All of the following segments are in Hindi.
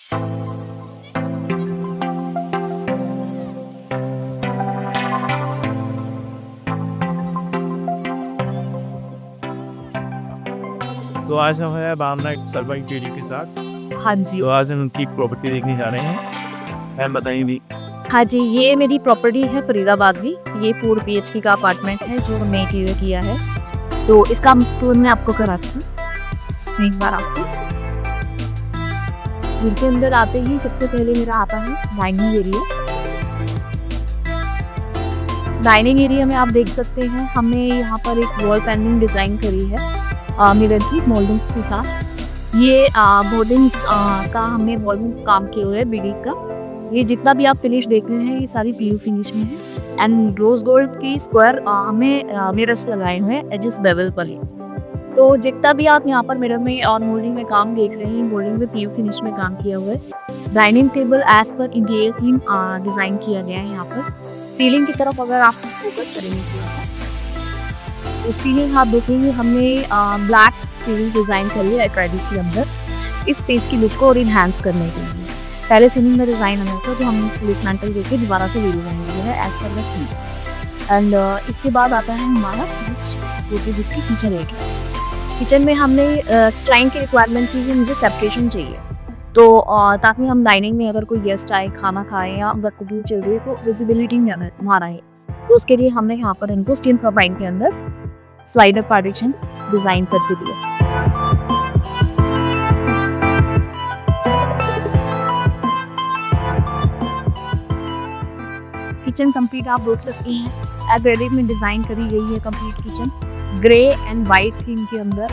तो आज हम हैं भावना शर्मा इंटीरियर के साथ। हाँ जी। तो आज हम उनकी प्रॉपर्टी देखने जा रहे हैं। मैम बताइए भी। हाँ जी, ये मेरी प्रॉपर्टी है फरीदाबाद की। ये 4 बीएचके का अपार्टमेंट है जो हमने इंटीरियर किया है। तो इसका टूर मैं आपको कराती हूँ एक बार आपको। घर के अंदर आते ही सबसे पहले मेरा आता है डाइनिंग एरिया। डाइनिंग एरिया में आप देख सकते हैं हमने यहाँ पर एक वॉल पैनलिंग डिज़ाइन करी है मिरर की मोल्डिंग्स के साथ। ये मोल्डिंग्स का हमने वॉल में काम किया हुआ है बीडी का। ये जितना भी आप फिनिश देख रहे हैं ये सारी पीयू फिनिश में है। एंड रोज गोल्ड की स्क्वायर हमें मिरर्स लगाए हुए हैं एजिस बेवल वाले। तो जितना भी आप यहाँ पर मिरर में और मोल्डिंग में काम देख रहे हैं, मोल्डिंग में पीयू फिनिश में काम किया हुआ है। डाइनिंग टेबल एज पर इंटीरियर थीम डिज़ाइन किया गया है। यहाँ पर सीलिंग की तरफ अगर आप फोकस करेंगे थोड़ा सा, तो सीलिंग आप देखेंगे हमने ब्लैक सीलिंग डिज़ाइन करी है एक्रेलिक के अंदर इस स्पेस की लुक को और इन्हांस करने के लिए। पहले सीलिंग में डिज़ाइन हमें था तो हमने इसको डिसमेंटल करके दोबारा से रीडिज़ाइन किया है एज पर द थीम। एंड इसके बाद आता है हमारा जिसकी किचन एरिया। किचन में हमने क्लाइंट की रिक्वायरमेंट थी कि मुझे सेपरेशन चाहिए, तो ताकि हम डाइनिंग में अगर कोई गेस्ट आए खाना खाए या अगर कुकिंग चल रही है तो विजिबिलिटी हमारा है। तो उसके लिए हमने यहाँ पर इनको स्टीम टर्बाइन के अंदर स्लाइडर पार्टीशन डिज़ाइन करके दिया। किचन कंप्लीट आप देख सकते हैं एक्रेलिक में डिज़ाइन करी गई है complete kitchen grey and white theme के अंदर।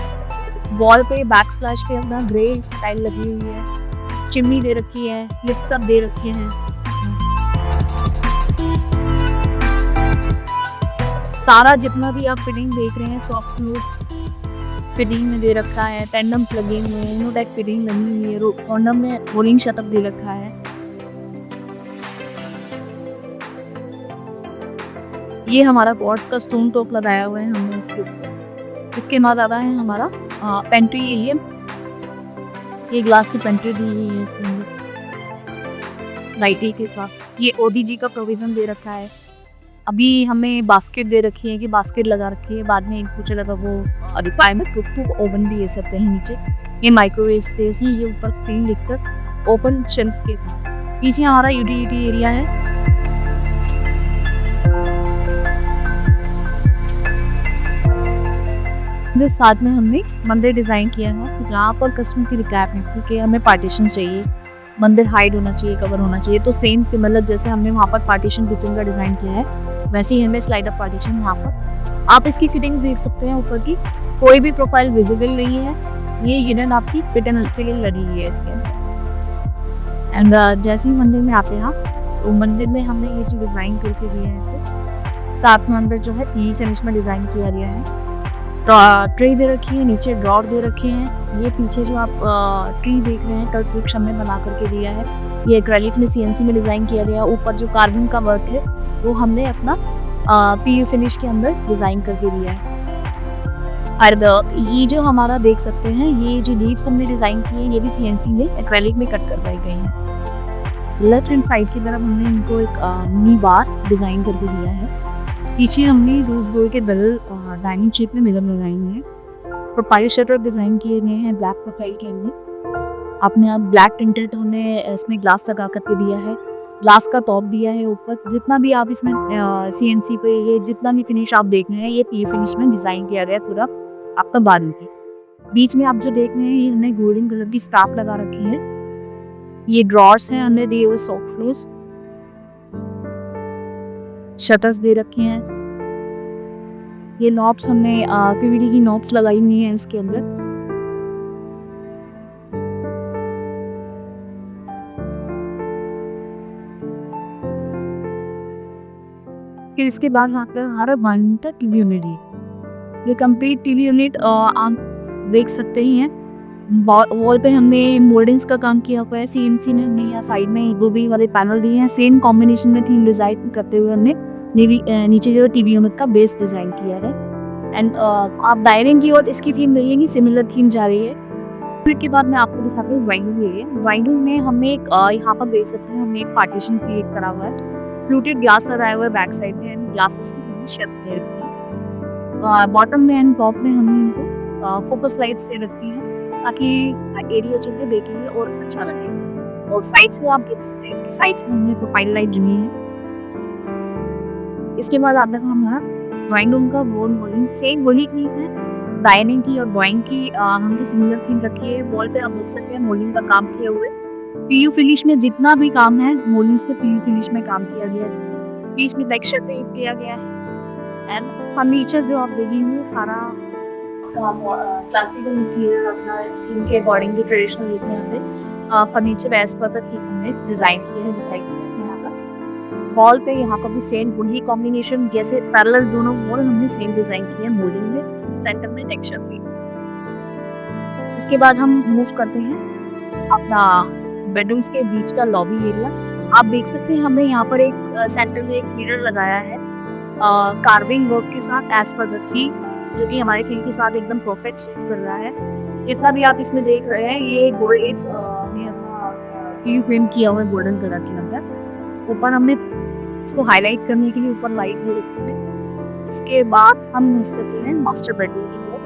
वॉल पे बैक स्लैश पे अपना ग्रे टाइल लगी हुई है। चिमनी दे रखी है, लिफ्ट अप दे रखे हैं। सारा जितना भी आप फिटिंग देख रहे हैं सॉफ्ट क्लोज फिटिंग में दे रखा है। टेंडम्स लगे हुए हैं, इनोटेक फिटिंग लगी हुई है। कॉर्नर में रोलिंग शटअप दे रखा है। ये हमारा कॉर्ड्स का स्टोन टॉप लगाया हुआ है हमने इसके ऊपर। इसके बाद आता है हमारा पेंट्री एरिया। ये ग्लास की पेंट्री दी हुई है इसके अंदर लाइटिंग के साथ। ये ओडीजी का प्रोविजन दे रखा है। अभी हमें बास्केट दे रखी है कि बास्केट लगा रखी है, बाद में इन कुछ लगा वो रिक्वायरमेंट तो ओवन भी दे सकते हैं नीचे। ये माइक्रोवेव स्पेस है। ये ऊपर सीन लिफ्टर ओपन शेल्फ्स के साथ। पीछे हमारा यूटिलिटी एरिया है। जिस साथ में हमने मंदिर डिज़ाइन किया है जहाँ पर कस्टमर की रिक्वायरमेंट थी कि हमें पार्टीशन चाहिए, मंदिर हाइड होना चाहिए, कवर होना चाहिए। तो सेम सिमिलर जैसे हमने वहाँ पर पार्टीशन किचन का डिज़ाइन किया है वैसे ही हमें स्लाइड अप पार्टीशन यहाँ पर आप इसकी फिटिंग्स देख सकते हैं। ऊपर की कोई भी प्रोफाइल विजिबल नहीं है। ये हिडन आपकी फिटिंग लगी हुई है इसके अंदर। एंड जैसे ही मंदिर में आते हैं तो मंदिर में हमने ये जो डिज़ाइन करके दिया है तो साथ में अंदर जो है पी फिनिश में डिज़ाइन किया गया है। ट्रे दे रखी है, नीचे ड्रॉर दे रखे हैं। ये पीछे जो आप ट्री देख रहे हैं कल वृक्ष हमने बना करके दिया है। ये एक्रेलिक में सीएनसी में डिज़ाइन किया गया। ऊपर जो कार्विंग का वर्क है वो हमने अपना पीयू फिनिश के अंदर डिज़ाइन करके दिया है। और ये जो हमारा देख सकते हैं ये जो लीव्स हमने डिज़ाइन की है ये भी सीएनसी में एक्रेलिक में कट करवाई गई हैं। लेफ्ट हैंड साइड की तरफ हमने इनको एक मिनी बार डिज़ाइन करके दिया है। पीछे हमने रोज गोल्ड के डबल डाइनिंग शेप में मिरर लगाए हुए हैं। प्रोफाइल शटर डिज़ाइन किए गए हैं ब्लैक प्रोफाइल के अंदर। आपने आप ब्लैक टिंटेड हमने इसमें ग्लास लगा करके दिया है। ग्लास का टॉप दिया है ऊपर। जितना भी आप इसमें सीएनसी पे ये जितना भी फिनिश आप देख रहे हैं ये पी फिनिश में डिज़ाइन किया गया पूरा आपका बाद में। बीच में आप जो देख रहे हैं ये हमने गोल्डन कलर की स्टाफ लगा रखी है। ये ड्रॉर्स हैं हमने दिए हुए सॉफ्ट क्लोज। शटर्स दे रखे हैं। ये नॉब्स हमने पीवीडी की नॉब्स लगाई हुई हैं इसके अंदर। फिर इसके बाद हमारा मॉनिटर टीवी यूनिट है। ये कंप्लीट टीवी यूनिट आप देख सकते ही हैं। वॉल पे हमने मोल्डिंग्स का काम किया हुआ है। सीएनसी में हमने यहाँ साइड में गोभी वाले पैनल दिए हैं। सेम कॉम्बिनेशन में थीम डिज़ाइन करते हुए हमने नीचे जो टीवी यूनिट का बेस डिज़ाइन किया है। एंड आप डाइनिंग की ओर इसकी थीम देखेंगे सिमिलर थीम जा रही है। फिर के बाद मैं आपको दिखाती हूँ drawing room area. Drawing room में हमें एक यहाँ पर देख सकते हैं हमने एक पार्टीशन क्रिएट करा हुआ है। फ्लूटेड ग्लास लगाया हुआ है बैक साइड में एंड ग्लासेस की हमने शेप दे रखी है। बॉटम में एंड टॉप में हमने इनको फोकस लाइट्स दे रखी है ताकि एरिया जो है देखेंगे और अच्छा लगे। और साइड्स में आप देख सकते हैं इसकी साइड्स में हमने प्रोफाइल लाइट जमी है। इसके बाद आता है हमारा ड्राइंग रूम का वॉल मॉडलिंग। सेम वही थीम है, डाइनिंग की और ड्राइंग की हमने सिमिलर थीम रखी है। वॉल पे आप देख सकते हैं मोल्डिंग का काम किया हुआ है। पीयू फिनिश में जितना भी काम है मोल्डिंग्स पे पीयू फिनिश में काम किया गया है। बीच में टेक्सचर पेंट किया गया है एंड फर्नीचर जो आप देखेंगे सारा काम क्लासिकल मटीरियल अपना थीम के अकॉर्डिंग भी ट्रेडिशनल लुक में हमने फर्नीचर एज पर द थीम हमने डिजाइन किया है, डिसाइड किया है। यहाँ पर वॉल पे यहाँ पर भी सेम वही कॉम्बिनेशन जैसे पैरेलल दोनों वॉल हमने सेम डिजाइन किए हैं मोल्डिंग में, सेंटर में टेक्सचर पेंट्स। इसके बाद हम मूव करते हैं अपना बेडरूम्स के बीच का लॉबी एरिया। आप देख सकते हैं हमने यहाँ पर एक सेंटर में एक मिरर लगाया है कार्विंग वर्क के साथ एज पर द थीम, जो कि हमारे थीम के साथ एकदम परफेक्ट सूट कर रहा है। जितना भी आप इसमें देख रहे हैं ये गोल्ड पेंट किया हुआ है गोल्डन कलर के अंदर। ऊपर हमने इसको हाईलाइट करने के लिए ऊपर लाइट है इसमें। इसके बाद हम मिल सकते हैं मास्टर बेडरूम की ओर।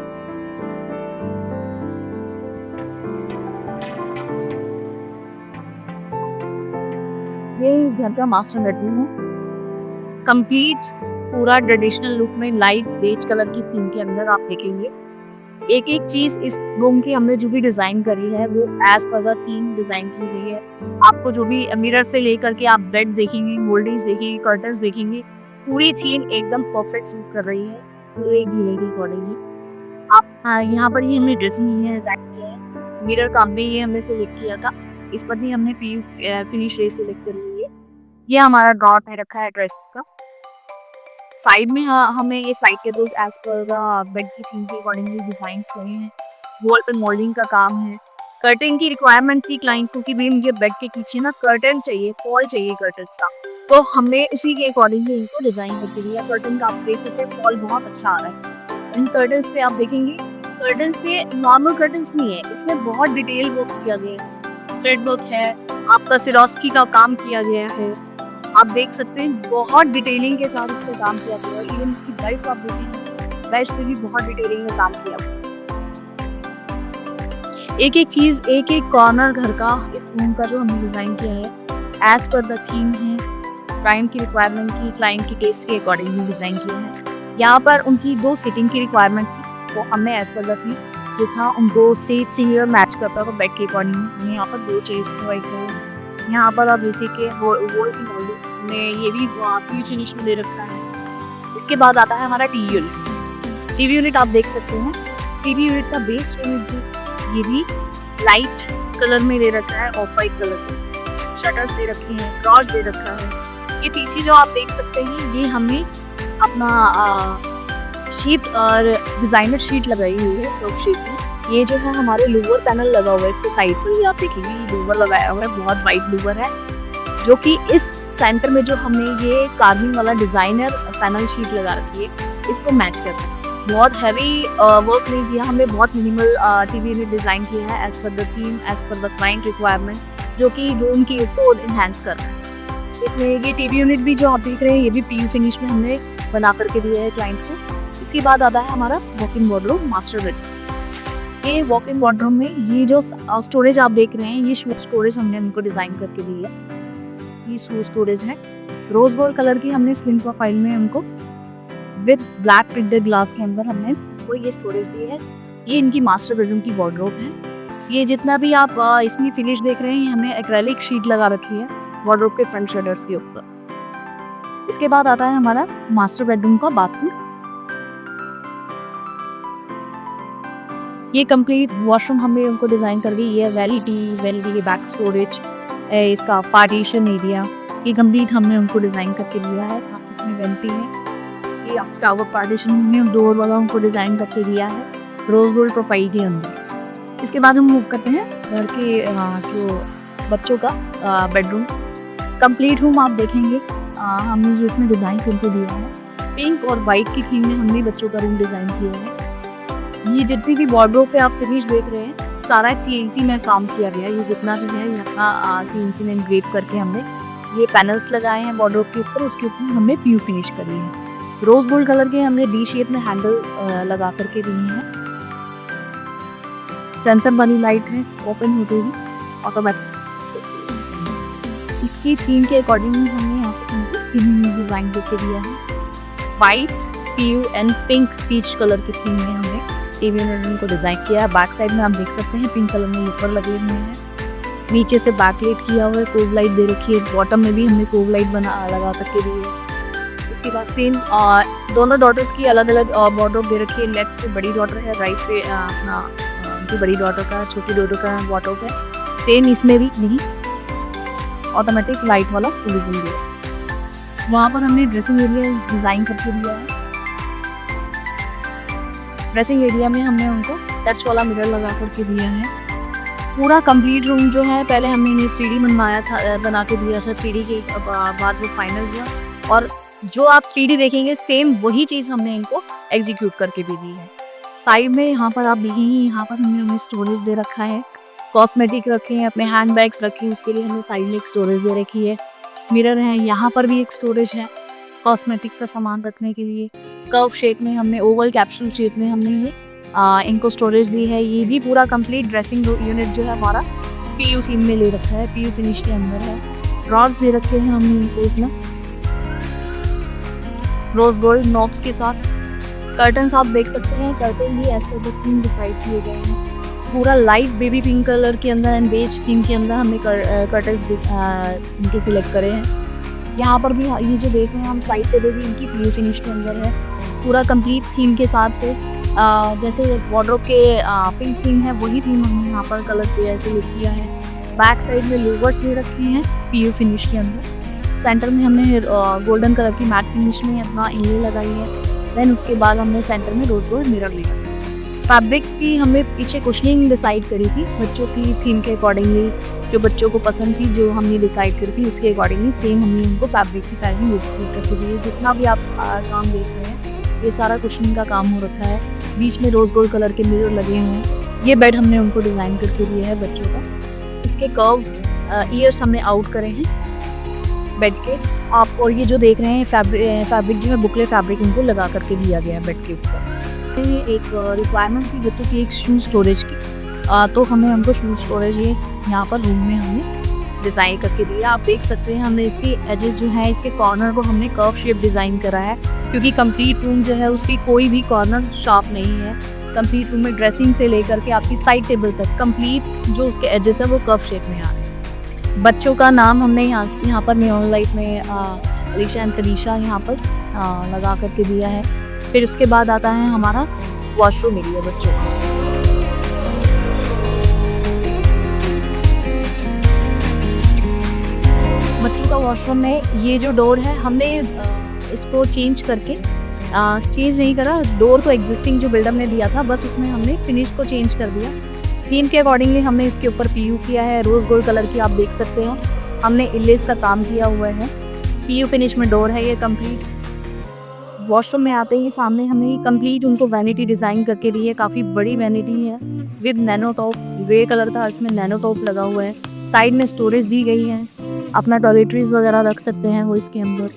ये घर का मास्टर बेडरूम है, कंप्लीट पूरा ट्रेडिशनल लुक में लाइट बेज कलर की थीम के अंदर आप देखेंगे। एक एक चीज इस रूम की हमने जो भी डिजाइन करी है वो एज पर द थीम डिजाइन की गई है। आपको जो भी मिरर से लेकर के आप बेड देखेंगे, मोल्डिंग्स देखेंगे, कर्टन्स देखेंगे, पूरी थीम एकदम परफेक्ट सूट कर रही है पूरे ढीले के अकॉर्डिंगली। आप यहाँ पर ही हमने ड्रेसिंग है डिजाइन किया है। मिरर काम भी ये हमने सेलेक्ट किया था, इस पर भी हमने फिनिश रे सेलेक्ट कर ली है। ये हमारा ड्रॉट है रखा है ड्रेसिंग का। साइड में हमें ये साइड टेबल्स एज पर बेड की थीम के अकॉर्डिंगली डिजाइन किए हैं। वॉल पर मोल्डिंग का काम है। कर्टन की रिक्वायरमेंट थी क्लाइंट को कि भाई मुझे बेड के पीछे ना कर्टन चाहिए, फॉल चाहिए कर्टन का, तो हमने उसी के अकॉर्डिंगली इनको डिजाइन करके दिया। कर्टन का आप देख सकते हैं फॉल बहुत अच्छा आ रहा है। इन कर्टन्स पे आप देखेंगे, कर्टन्स पे नॉर्मल कर्टन्स नहीं है, इसमें बहुत डिटेल वर्क किया गया है। थ्रेड वर्क है, आपका सिरोस्की का काम किया गया है। आप देख सकते हैं बहुत डिटेलिंग के साथ इसमें काम किया गया है। इवन इसकी बेल्ट्स आप देखेंगे, बेल्ट्स पे भी बहुत डिटेलिंग में काम किया गया है। एक एक चीज, एक एक कॉर्नर घर का इस रूम का जो हमने डिजाइन किया है एज पर द थीम है, क्लाइंट की रिक्वायरमेंट की, क्लाइंट की टेस्ट के अकॉर्डिंगली डिजाइन किया है। यहाँ पर उनकी 2 सीटिंग की रिक्वायरमेंट थी, वो हमने एज पर द थीम जो था उनको सीट सीनियर मैच करता था बेड के अकॉर्डिंग। हमने यहाँ पर 2 चेयर्स प्रोवाइड किए। यहाँ पर आप जैसे कि वॉल की मोल्डिंग में ये भी पीयू फिनिश में दे रखा है। इसके बाद आता है हमारा टीवी यूनिट। टीवी यूनिट आप देख सकते हैं, टीवी यूनिट का बेस यूनिट जो ये भी लाइट कलर में दे रखा है, ऑफ वाइट कलर में शटर्स दे रखे हैं, ड्रॉर्स दे रखा है। ये पीसी जो आप देख सकते हैं ये हमने अपना शीट और डिजाइनर शीट लगाई हुई है टॉप शीट में। ये जो है हमारे लूवर पैनल लगा हुआ है इसके साइड पर, ये आप देखेंगे ये लूवर लगाया हुआ है, बहुत वाइट लूवर है, जो कि इस सेंटर में जो हमने ये कार्विंग वाला डिजाइनर पैनल शीट लगा रखी है इसको मैच करता है। बहुत हैवी वर्क नहीं किया हमने, बहुत मिनिमल टीवी यूनिट डिजाइन किया है एज पर द थीम, एज पर द क्लाइंट रिक्वायरमेंट, जो कि रूम की और इन्हांस कर रहा है। इसमें ये टीवी यूनिट भी जो आप देख रहे हैं ये भी पीयू फिनिश में हमने बना करके दिया है क्लाइंट को। इसके बाद आता है हमारा वॉक-इन वार्डरोब मास्टर बेडरूम। ये वॉक-इन वार्डरोब में ये जो स्टोरेज आप देख रहे हैं ये शू स्टोरेज हमने इनको डिजाइन करके दी है। ये शू स्टोरेज है, रोज गोल्ड कलर की हमने स्लिम प्रोफाइल में उनको विद ब्लैक प्रिंटेड ग्लास के अंदर हमने वो ये स्टोरेज दी है। ये इनकी मास्टर बेडरूम की वार्डरोब है। ये जितना भी आप इसमें फिनिश देख रहे हैं ये हमने एक्रेलिक शीट लगा रखी है वार्डरोब के फ्रंट शटर्स के ऊपर। इसके बाद आता है हमारा मास्टर बेडरूम का बाथरूम। ये कंप्लीट वॉशरूम हमने उनको डिजाइन कर दी। ये वैनिटी की बैक स्टोरेज, इसका पार्टीशन एरिया, ये कंप्लीट हमने उनको डिजाइन करके दिया है। इसमें वैनिटी है, ये टावर पार्टीशन में डोर वाला उनको डिजाइन करके दिया है रोज गोल्ड प्रोफाइल के अंदर। इसके बाद हम मूव करते हैं घर के जो बच्चों का बेडरूम। कंप्लीट रूम आप देखेंगे हमने जो इसमें डिजाइन उनको दिया है पिंक और वाइट की थीम में हमने बच्चों का रूम डिजाइन किया है। ये जितनी भी वार्डरोब पे आप फिनिश देख रहे हैं सारा CNC में काम किया गया है। ये जितना भी है यहाँ CNC में एनग्रेव करके हमने ये पैनल्स लगाए हैं वार्डरोब के ऊपर, उसके ऊपर हमने PU फिनिश करी है। रोज गोल्ड कलर के हमने D शेप में हैंडल लगा करके दिए हैं। सेंसर वाली लाइट है, ओपन होते हुए ऑटोमेटिक। इसकी थीम के अकॉर्डिंग हमने यहाँ पे थीम डिज़ाइन करके दिया है। White, PU and pink peach colour की थीम में हमने टीवी यूनिट को डिज़ाइन किया है। बैक साइड में आप देख सकते हैं पिंक कलर में ऊपर लगे हुए हैं। नीचे से बैकलाइट किया हुआ है, कोव लाइट दे रखी है। बॉटम में भी हमने कोव लाइट लगा करके दी है। इसके बाद सेम दोनों डॉटर्स की अलग अलग वार्डरोब दे रखी है। लेफ्ट पे बड़ी डॉटर है, राइट पे अपना उनकी बड़ी डॉटर का, छोटी डॉटर का वार्डरोब है। सेम इसमें भी नहीं ऑटोमेटिक लाइट वाला टूरिज्म दिया। वहाँ पर हमने ड्रेसिंग एरिया डिज़ाइन करके दिया है। ड्रेसिंग एरिया में हमने उनको टच वाला मिरर लगा करके दिया है। पूरा कंप्लीट रूम जो है पहले हमने इन्हें 3D बनवाया था, बना के दिया था 3D के बाद वो फाइनल हुआ, और जो आप 3D देखेंगे सेम वही चीज़ हमने इनको एग्जीक्यूट करके भी दी है। साइड में यहाँ पर आप देखेंगे, यहाँ पर हमने उन्हें स्टोरेज दे रखा है। कॉस्मेटिक रखे हैं, अपने हैंड बैग्स रखे हैं, उसके लिए हमने साइड में एक स्टोरेज दे रखी है। मिरर है, यहाँ पर भी एक स्टोरेज है कॉस्मेटिक का सामान रखने के लिए। कर्व शेप में हमने, ओवल कैप्सूल शेप में हमने ये इनको स्टोरेज दी है। ये भी पूरा कंप्लीट ड्रेसिंग यूनिट जो है हमारा PU सीम में ले रखा है, PU फिनिश के अंदर है। रॉड्स दे रखे हैं हमने इनको इसमें रोज गोल्ड नॉब्स के साथ। कर्टन्स आप देख सकते हैं, कर्टन भी एज पर द थीम डिसाइड किए गए हैं। पूरा लाइट बेबी पिंक कलर के अंदर एंड बेज थीम के अंदर हमने कर्टन्स इनके सिलेक्ट करे हैं। यहाँ पर भी ये जो देख रहे हैं हम साइड पे भी इनकी PU फिनिश के अंदर है। पूरा कंप्लीट थीम के हिसाब से जैसे वार्डरोब के पिंक थीम है वही थीम हमने यहाँ पर कलर पे ऐसे लिख किया है। बैक साइड में लोवर्स ले रखे हैं PU फिनिश के अंदर। सेंटर में हमने गोल्डन कलर की मैट फिनिश में अपना इनले लगाई है। देन उसके बाद हमने सेंटर में रोज गोल्ड मिरर लिया। फैब्रिक की हमने पीछे कुशनिंग डिसाइड करी थी बच्चों की थीम के अकॉर्डिंगली, जो बच्चों को पसंद थी, जो हमने डिसाइड करी थी उसके अकॉर्डिंगली सेम हमने उनको फैब्रिक की पैटर्न एग्जीक्यूट करके दी है। जितना भी आप काम देख रहे हैं ये सारा कुशनिंग का काम हो रखा है। बीच में रोज गोल्ड कलर के मिरर लगे हुए हैं। ये बेड हमने उनको डिज़ाइन करके दिया है बच्चों का। इसके कर्व ईयर्स हमने आउट करे हैं बेड के आप, और ये जो देख रहे हैं फैब्रिक जो है बुकले फैब्रिक उनको लगा करके दिया गया है बेड के ऊपर। ये एक रिक्वायरमेंट थी बच्चों की एक शू स्टोरेज की, तो हमने हमको शू स्टोरेज ये यहाँ पर रूम में हमने डिज़ाइन करके दिया। आप देख सकते हैं हमने इसकी एजेस जो है, इसके कॉर्नर को हमने कर्व शेप डिज़ाइन करा है, क्योंकि कंप्लीट रूम जो है उसकी कोई भी कॉर्नर शार्प नहीं है। कंप्लीट रूम में ड्रेसिंग से लेकर के आपकी साइड टेबल तक कंप्लीट जो उसके एजेस है वो कर्व शेप में आ रहे हैं। बच्चों का नाम हमने यहाँ पर नियॉन लाइट में अलीशा एंड तनीशा यहाँ पर लगा करके दिया है। फिर उसके बाद आता है हमारा वॉशरूम एरिया बच्चों का। बच्चों का वॉशरूम में ये जो डोर है हमने इसको चेंज करके चेंज नहीं करा, डोर तो एग्जिस्टिंग जो बिल्डर ने दिया था बस उसमें हमने फिनिश को चेंज कर दिया। थीम के अकॉर्डिंगली हमने इसके ऊपर PU किया है, रोज गोल्ड कलर की आप देख सकते हैं। हमने इलेस का काम किया हुआ है। PU फिनिश में डोर है ये कंप्लीट। वॉशरूम में आते ही सामने हमने कंप्लीट उनको वैनिटी डिज़ाइन करके दी है। काफ़ी बड़ी वैनिटी है with nano top, grey colour का इसमें नैनो टॉप लगा हुआ है। साइड में स्टोरेज दी गई है, अपना टॉयलेटरीज वगैरह रख सकते हैं वो इसके अंदर।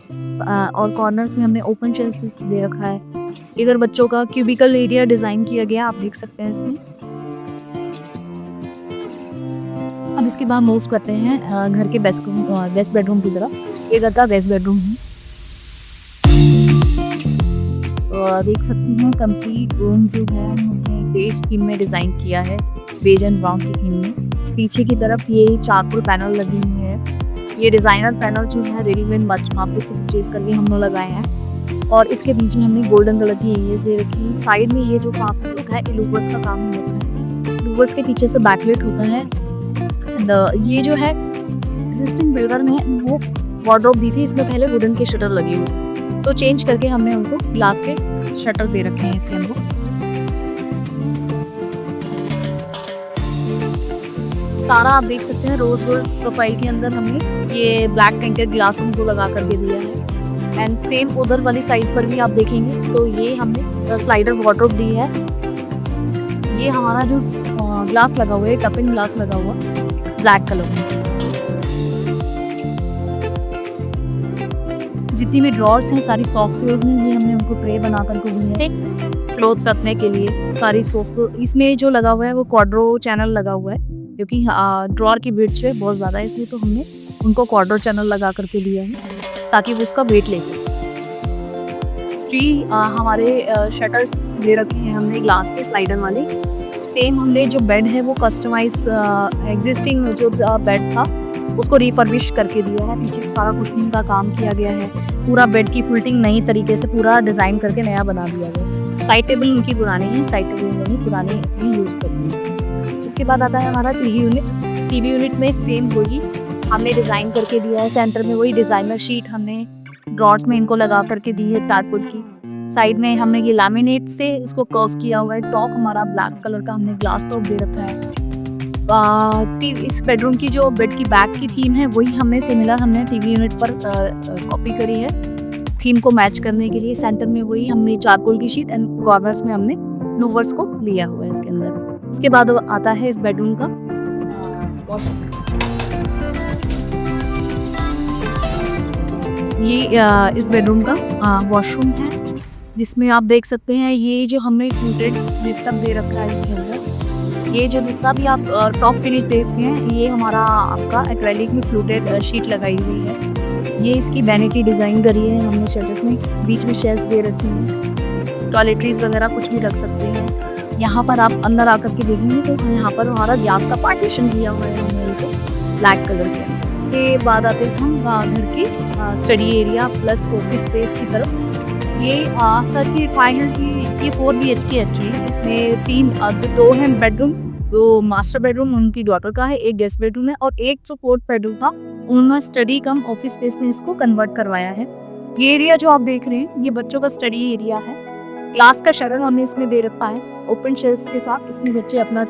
और कॉर्नर्स में हमने ओपन शेल्फ्स दे रखा है। इधर बच्चों का क्यूबिकल एरिया डिज़ाइन किया गया, आप देख सकते हैं इसमें। अब इसके बाद मूव करते हैं घर के वेस्ट बेडरूम की तरफ। ये घर का वेस्ट बेडरूम है, तो देख सकते हैं कंप्लीट रूम जो है हमने बेज थीम में डिज़ाइन किया है, बेज एंड ब्राउन की थीम में। पीछे की तरफ ये चारकोल पैनल लगी हुई है। ये डिज़ाइनर पैनल जो है रेडीमेड मार्केट से परचेज करके हमने लगाए हैं। और इसके बीच में हमने गोल्डन कलर की एरियाज दे रखी है। साइड में ये जो काफ है लूवर्स का काम होता है, लूवर्स के पीछे से बैकलेट होता है। ये जो है एग्जिस्टिंग बिल्डर ने वो वार्डरोब दी थी, इसमें पहले वुडन के शटर लगे हुए थे, तो चेंज करके हमने उनको ग्लास के शटर दे रखे हैं इसके अंदर। सारा आप देख सकते हैं रोज गोल्ड प्रोफाइल के अंदर हमने ये ब्लैक टिंटेड ग्लास उनको लगा करके दिया है। एंड सेम उधर वाली साइड पर भी आप देखेंगे तो ये हमने स्लाइडर वार्डरोब दी है। ये हमारा जो ग्लास लगा हुआ है, टपिंग ग्लास लगा हुआ ब्लैक कलर में। जितनी भी ड्रॉर्स हैं सारी सॉफ्ट क्लोज हैं, ये हमने उनको ट्रे बना कर के दी है क्लोथ्स रखने के लिए, सारी सॉफ्ट क्लोज। इसमें जो लगा हुआ है वो क्वाड्रो चैनल लगा हुआ है, क्योंकि ड्रॉर की विड्थ है बहुत ज़्यादा, इसलिए तो हमने उनको क्वाड्रो चैनल लगा करके लिया है ताकि वो उसका वेट ले सके। हमारे शटर्स दे रखे हैं हमने ग्लास के स्लाइडर वाले। सेम हमने जो बेड है वो कस्टमाइज एग्जिस्टिंग जो बेड था उसको रिफर्बिश करके दिया है। पीछे सारा कुशनिंग का काम किया गया है, पूरा बेड की फुल्टिंग नई तरीके से पूरा डिज़ाइन करके नया बना दिया गया। साइड टेबल उनकी पुरानी है, साइड टेबल उन्होंने पुराने ही यूज़ करनी है। इसके बाद आता है हमारा टीवी यूनिट। टीवी यूनिट में सेम वही हमने डिज़ाइन करके दिया है, सेंटर में वही डिज़ाइनर शीट हमने ड्रॉर्स में इनको लगा करके दी है टारपुट की। साइड में हमने ये लैमिनेट से इसको कर्व किया हुआ है। टॉप हमारा ब्लैक कलर का हमने ग्लास टॉप दे रखा है। इस बेडरूम की जो बेड की बैक की थीम है वही हमने सिमिलर हमने टीवी यूनिट पर कॉपी करी है थीम को मैच करने के लिए। सेंटर में वही हमने चारकोल की शीट एंड कॉर्नर्स में हमने लूवर्स को लिया हुआ है इसके अंदर। इसके बाद आता है इस बेडरूम का वॉशरूम। ये इस बेडरूम का वॉशरूम है, जिसमें आप देख सकते हैं ये जो हमने फ्लूटेड लिफ्ट अप दे रखा है इसके अंदर। ये जो जितना भी आप टॉप फिनिश देखते हैं ये हमारा आपका एक्रेलिक में फ्लूटेड शीट लगाई हुई है। ये इसकी वैनिटी डिज़ाइन करी है हमने शटर्स में, बीच में शेल्फ दे रखी हैं, टॉयलेटरीज वगैरह कुछ भी रख सकते हैं। यहाँ पर आप अंदर आकर के देखेंगे तो यहाँ पर हमारा ग्लास का पार्टीशन दिया हुआ है हमने इनको ब्लैक कलर के बाद आते हैं हम घर की study area plus office space की तरफ। ये सर की फाइनल की ये 4 BHK एक्चुअली। इसमें 3 जो 2 हैं बेडरूम, वो मास्टर बेडरूम उनकी डॉटर का है, एक गेस्ट बेडरूम है और एक जो 4th बेडरूम था उन्होंने स्टडी कम ऑफिस स्पेस में इसको कन्वर्ट करवाया है। ये एरिया जो आप देख रहे हैं ये बच्चों का स्टडी एरिया है। क्लास का शटर हमने इसमें दे रखा है ओपन शेल्स के साथ। इसमें बच्चे अपना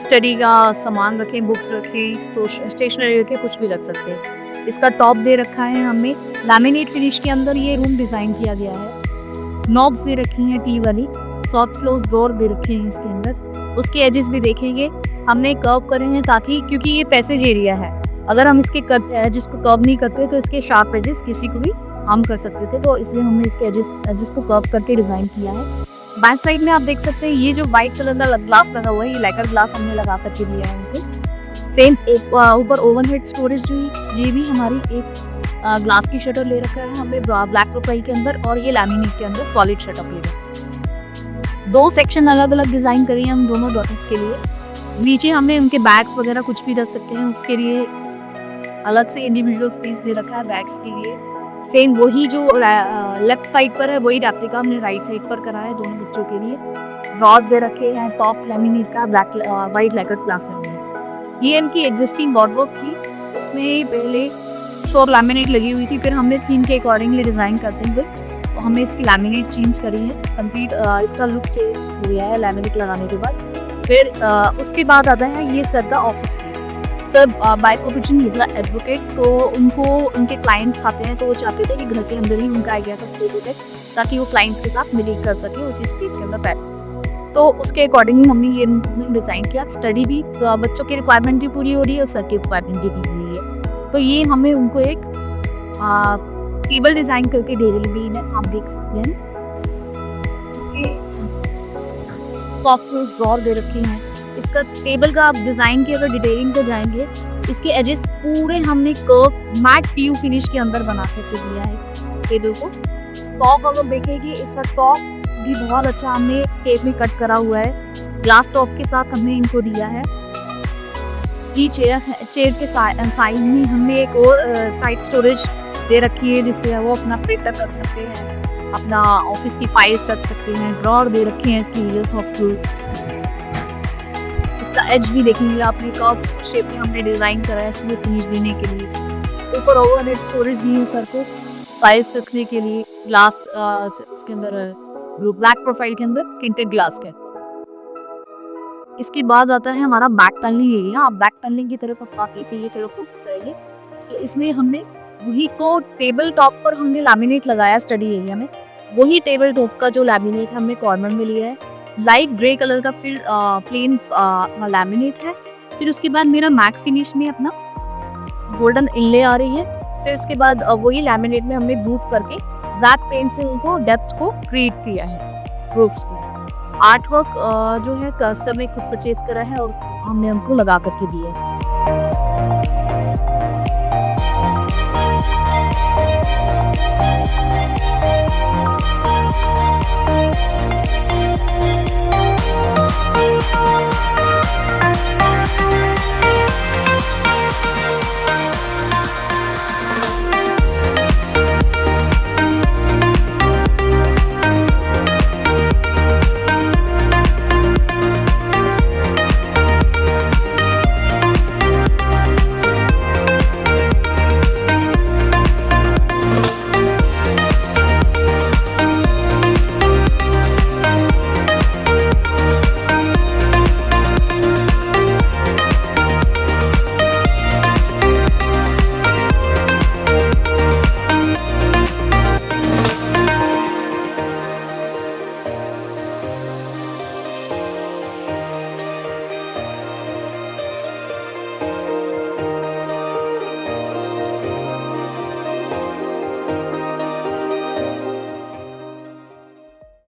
स्टडी का सामान रखें, बुक्स रखें, स्टेशनरी रखें, कुछ भी रख सकते हैं। इसका टॉप दे रखा है हमने लैमिनेट फिनिश के अंदर ये रूम डिज़ाइन किया गया है। नॉब्स दे रखी हैं टी वाली, सॉफ्ट क्लोज डोर दे रखे हैं इसके अंदर। उसके एजेस भी देखेंगे हमने कर्व करे हैं ताकि, क्योंकि ये पैसेज एरिया है, अगर हम इसके एजेस को कर्व नहीं करते तो इसके शार्प एजेस किसी को भी हार्म कर सकते थे, तो इसलिए हमने इसके एजेस को कर्व करके डिज़ाइन किया है। बैक साइड में आप देख सकते हैं ये जो वाइट कलर का ग्लास लगा हुआ है ये लैकर ग्लास हमने लगा करके दिया है इनको। सेम एक ऊपर ओवरहेड स्टोरेज जो ये भी हमारी एक ग्लास की शटर ले रखा है हमने ब्लैक प्रोफाइल के अंदर, और ये लैमिनेट के अंदर सॉलिड शटर ले रखा है। 2 सेक्शन अलग अलग डिज़ाइन करी है हम दोनों डॉटर्स के लिए। नीचे हमने उनके बैग्स वगैरह कुछ भी रख सकते हैं, उसके लिए अलग से इंडिविजुअल स्पेस दे रखा है बैग्स के लिए। सेम वही जो लेफ्ट साइड पर है वही रेप्लिका हमने राइट साइड पर करा है दोनों बच्चों के लिए। ड्रॉज दे रखे हैं, टॉप लैमिनेट का वाइट लैकर ग्लास है। ये इनकी एग्जिस्टिंग वॉर्डरोब थी, उसमें पहले शोर लैमिनेट लगी हुई थी, फिर हमने थीम के अकॉर्डिंगली डिज़ाइन करते हुए तो हमने इसकी लैमिनेट चेंज करी है कंप्लीट। इसका लुक चेंज हो गया है लैमिनेट लगाने के बाद। फिर उसके बाद आता है ये सर का office space. Sir by profession is advocate, तो उनको उनके क्लाइंट्स आते हैं तो वो चाहते थे कि घर के अंदर ही उनका एक ऐसा स्पेस हो जाए ताकि वो क्लाइंट्स के साथ मिल कर सके उसी स्पेस के अंदर बैठ। तो उसके अकॉर्डिंगली हमने ये डिज़ाइन किया। स्टडी भी बच्चों की रिक्वायरमेंट भी पूरी हो रही है और सर की रिक्वायरमेंट भी पूरी है। तो ये हमें उनको एक टेबल डिज़ाइन करके दे रही है, आप देख सकते हैं। सॉफ्ट ड्रॉर दे रखे हैं। इसका टेबल का आप डिज़ाइन की अगर डिटेलिंग पे जाएंगे, इसके एजेस पूरे हमने कर्व मैट पीयू फिनिश के अंदर बना करके दिया है टेबल को। टॉप अगर देखेंगे इसका टॉप भी बहुत अच्छा हमने टेप में कट करा हुआ है, ग्लास टॉप के साथ हमने इनको दिया है। ये चेयर के साइड में हमने एक और साइड स्टोरेज दे रखी है जिसपे वो अपना प्रिंटर रख सकते हैं, अपना ऑफिस की फाइल्स रख सकते हैं। ड्रॉर दे रखे हैं इसकी सॉफ्ट टूल्स। इसका एज भी देखेंगे आपने कर्व शेप में हमने डिज़ाइन करा है स्मूथ फिनिश देने के लिए। ऊपर ओवरहेड स्टोरेज दी है सर को फाइल्स रखने के लिए। ग्लास इसके अंदर ब्लैक प्रोफाइल के अंदर टिंटेड ग्लास के। इसके बाद आता है हमारा बैक पैनलिंग एरिया। आप बैक पैनलिंग की तरफ बाकी से ये तरफ फोकस है। तो इसमें हमने वही को टेबल टॉप पर हमने लैमिनेट लगाया स्टडी एरिया में, वही टेबल टॉप का जो लैमिनेट हमने कॉर्नर में लिया है। लाइट ग्रे कलर का फिर प्लेन लैमिनेट है। फिर उसके बाद मेरा मैट फिनिश में अपना गोल्डन इनले आ रही है। फिर उसके बाद वही लैमिनेट में हमने बूथ करके ब्लैक पेंट से उनको डेप्थ को क्रिएट किया है रूफ्स की। आर्ट वर्क जो है कस्टमर ने खुद परचेज करा है और हमने उनको लगा करके दिया है।